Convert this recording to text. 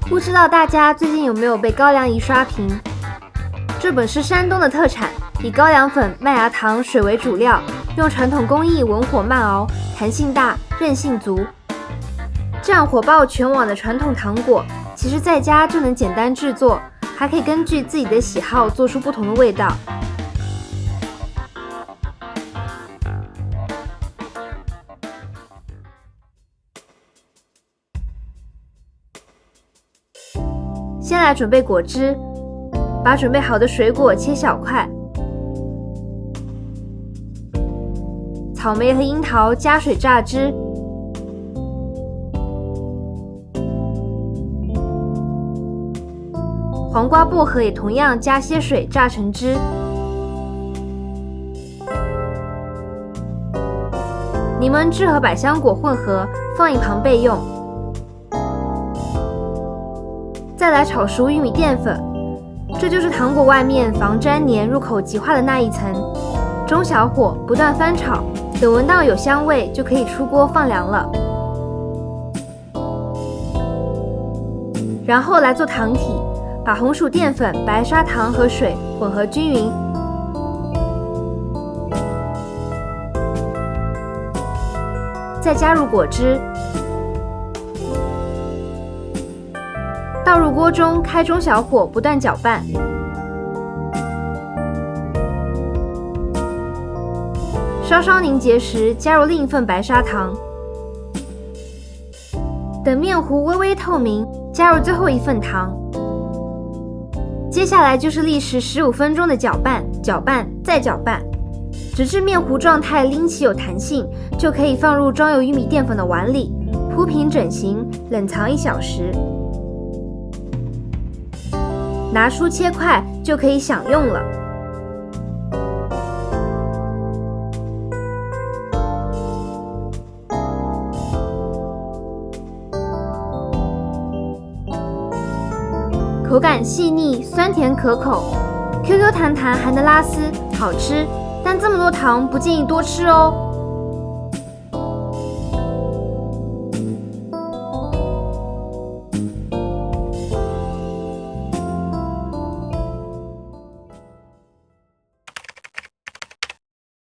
不知道大家最近有没有被高粱饴刷屏？这本是山东的特产，以高粱粉、麦芽糖、水为主料，用传统工艺文火慢熬，弹性大，韧性足。这样火爆全网的传统糖果，其实在家就能简单制作，还可以根据自己的喜好做出不同的味道。先来准备果汁，把准备好的水果切小块，草莓和樱桃加水榨汁，黄瓜、薄荷也同样加些水榨成汁。柠檬汁和百香果混合，放一旁备用。再来炒熟玉米淀粉，这就是糖果外面防粘黏、入口即化的那一层。中小火不断翻炒，等闻到有香味就可以出锅放凉了。然后来做糖体，把红薯淀粉、白砂糖和水混合均匀，再加入果汁。倒入锅中，开中小火不断搅拌。稍稍凝结时，加入另一份白砂糖。等面糊微微透明，加入最后一份糖。接下来就是历时15分钟的搅拌、搅拌再搅拌，直至面糊状态拎起有弹性，就可以放入装有玉米淀粉的碗里，铺平整形，冷藏1小时。拿出切块就可以享用了。口感细腻，酸甜可口 ，Q Q 弹弹还能拉丝，好吃。但这么多糖不建议多吃哦。